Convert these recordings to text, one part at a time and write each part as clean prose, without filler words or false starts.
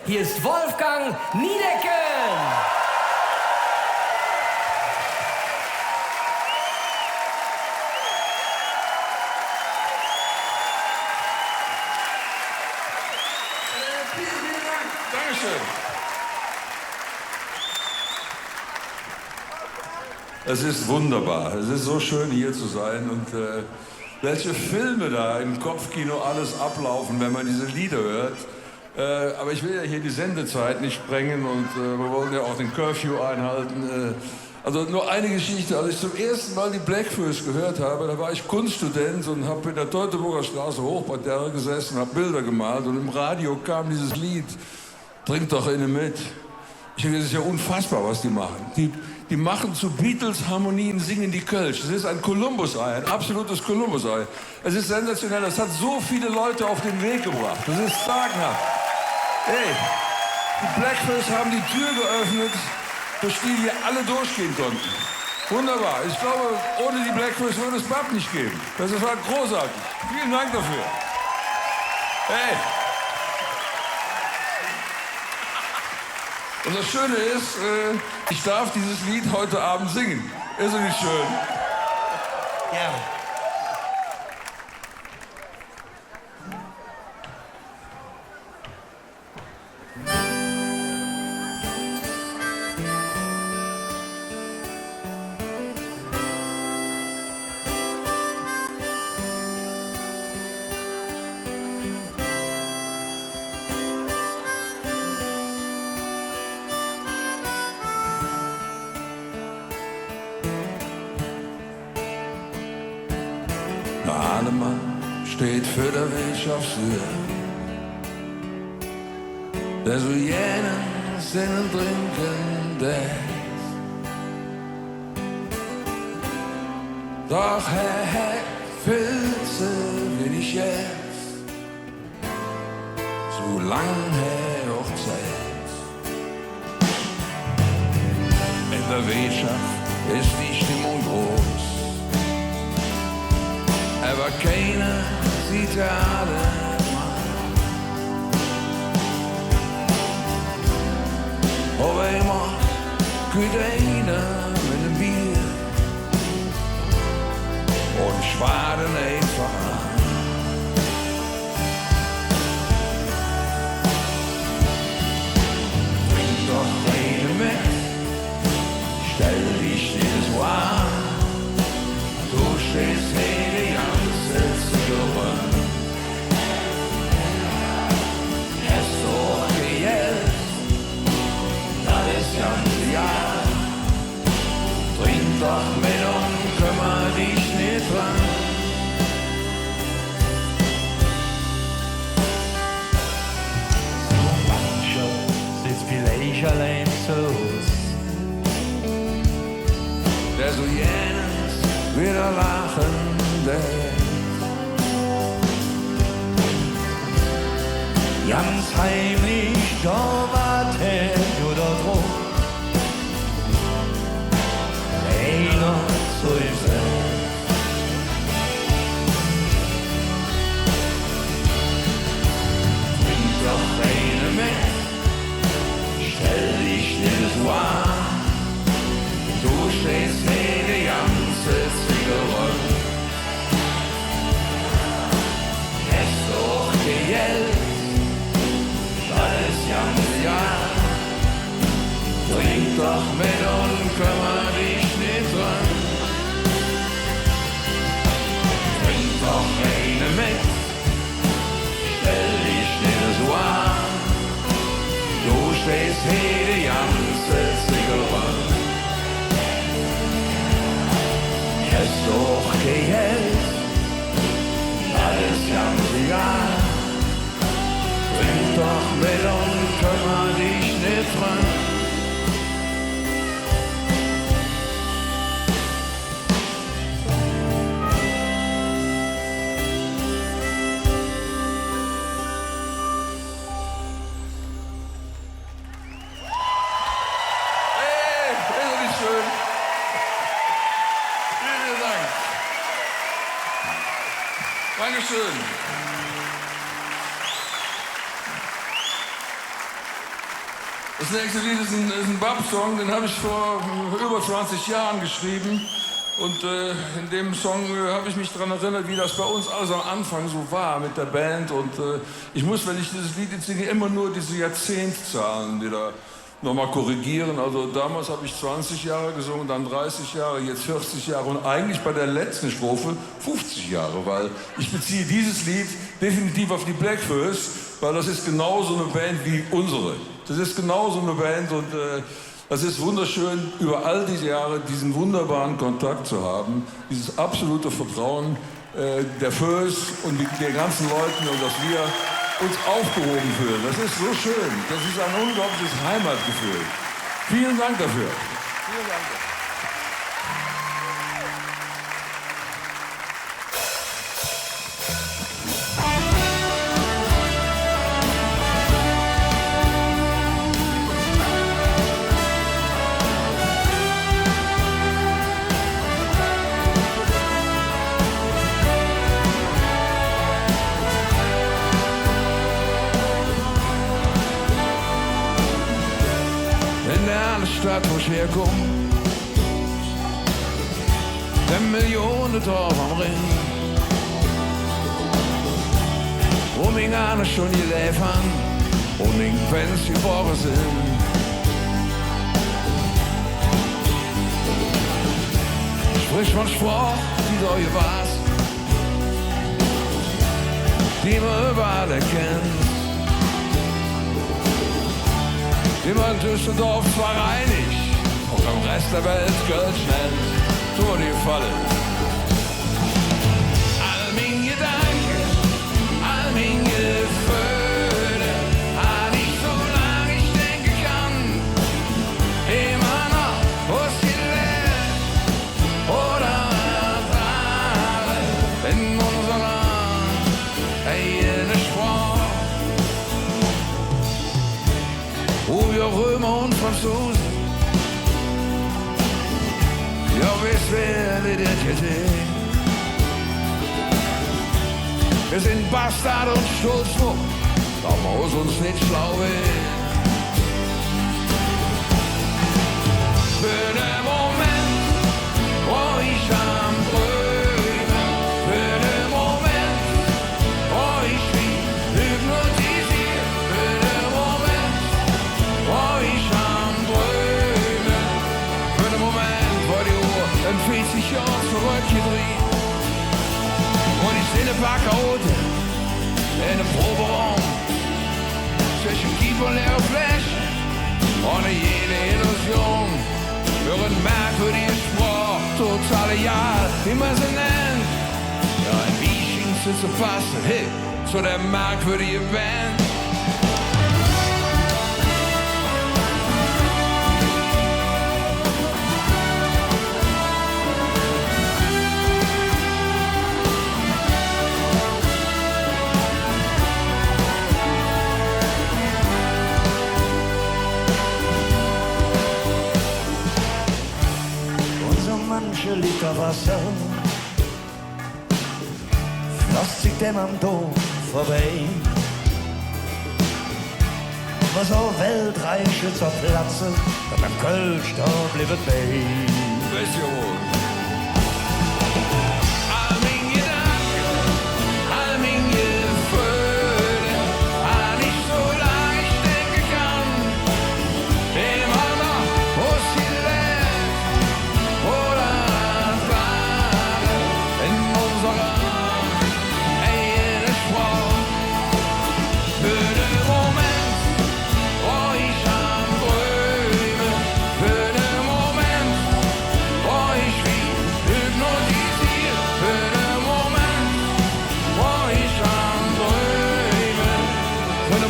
Hier ist Wolfgang Niedecken. Vielen Dank. Dankeschön. Es ist wunderbar. Es ist so schön, hier zu sein. Und welche Filme da im Kopfkino alles ablaufen, wenn man diese Lieder hört. Aber ich will ja hier die Sendezeit nicht sprengen und wir wollen ja auch den Curfew einhalten. Also nur eine Geschichte. Als ich zum ersten Mal die Blackfoes gehört habe, da war ich Kunststudent und habe in der Teutoburger Straße Hochparterre gesessen, habe Bilder gemalt und im Radio kam dieses Lied, Trink doch eine mit. Ich denke, das ist ja unfassbar, was die machen. Die machen zu Beatles-Harmonien, singen die Kölsch. Das ist ein Columbus-Ei, ein absolutes Columbus-Ei. Es ist sensationell, das hat so viele Leute auf den Weg gebracht. Das ist sagenhaft. Hey, die Blackfoes haben die Tür geöffnet, durch die wir alle durchgehen konnten. Wunderbar. Ich glaube, ohne die Blackfoes würde es BAP nicht geben. Das war großartig. Vielen Dank dafür. Hey. Und das Schöne ist, ich darf dieses Lied heute Abend singen. Ist es nicht schön? Ja. Hahnemann steht für der Wirtschaftshöhe. Der so jenen Sinnen trinken lässt. Doch Herr Filze will ich jetzt, so lang Herr Hochzeit. In der Wirtschaft ist die Stimmung groß. Aber keiner sieht ja alle mal. Auf einmal kommt einer mit einem Bier und schwaden einfach an. Trink doch eine mit, stell dich nicht so an. Du stehst hier die ganze Zeit. Hast du auch gejellt, das ist ganz Jahr. Trink doch mit und kümmer dich nicht dran. So mancher sitzt vielleicht allein zu Hause. Der so jenes wieder lachen lässt. Ganz heimlich da wartet oder drum. Einer zu ihm selbst. Trink doch eine mit, stell dich nicht so an. Du stehst hier die ganze Zigarette. Hast du auch gejellt, das ist ganz Jahr. Trink doch mit und kümmer dich nicht dran. Trink doch eine mit, stell dich nicht so an. Du stehst hier die ganze Zigarette. Hast du auch gejellt, alles ganz Jahr. Trink doch mit und kümmer dich nicht dran. Hey, ist das nicht schön? Vielen Dank. Dankeschön. Das nächste Lied ist ein Bab-Song, den habe ich vor über 20 Jahren geschrieben. Und in dem Song habe ich mich daran erinnert, wie das bei uns alles am Anfang so war mit der Band. Und ich muss, wenn ich dieses Lied jetzt singe, immer nur diese Jahrzehntzahlen wieder nochmal korrigieren. Also damals habe ich 20 Jahre gesungen, dann 30 Jahre, jetzt 40 Jahre und eigentlich bei der letzten Strophe 50 Jahre, weil ich beziehe dieses Lied definitiv auf die Blackfurs, weil das ist genauso eine Band wie unsere. Das ist genauso eine Band und das ist wunderschön, über all diese Jahre diesen wunderbaren Kontakt zu haben, dieses absolute Vertrauen der Furs und der ganzen Leuten und dass wir uns aufgehoben fühlen. Das ist so schön. Das ist ein unglaubliches Heimatgefühl. Vielen Dank dafür. Vielen Dank. Stadt, wo ich herkomme, der Millionendorf am Ring, wo mich alle schon gelebt haben und irgendwann sie geboren sind. Sprich von Sprache, die du hier warst, die man überall erkennt. Immer in Düsseldorf zwar reinig und am Rest der Welt Geld nennt, so die Falle. All mein Gedanken, all mein Gefühle, hab ich so lange ich denken kann, immer noch was gelernt oder erfahren in unserer eigenen Sprache. Wo wir Römer und Franzosen, ja wisst werdet ihr gesehen. Wir sind Bastard und Sturzmuck, da muss uns nicht schlau werden. Für den Moment, wo ich am Träumen, für den Moment, wo ich wie hypnotisiert, für den Moment, wo ich am Träumen, für den Moment, wo die Uhr in 40 Jahren zurückgedreht und ich sehe ein paar Chaoten in einem Proberaum zwischen Kief und leerer Fläche, ohne jede Illusion, für ein merkwürdiges Sprache, total egal, wie man sie nennt. Ja, wie schien es zu passen, hey, zu der merkwürdigen Band. Manche Liter Wasser floss sich dem am Dom vorbei. Was auch weltreiche zur Platze, und am Kölsch da blieb es bei. Weiß ja wohl.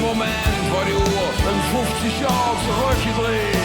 Moment, wo die Uhr in 50 Jahren zurückgedreht.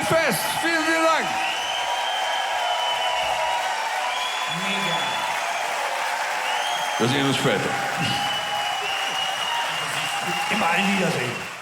Fest. Vielen, vielen Dank. Wir sehen uns später. Immer ein Wiedersehen.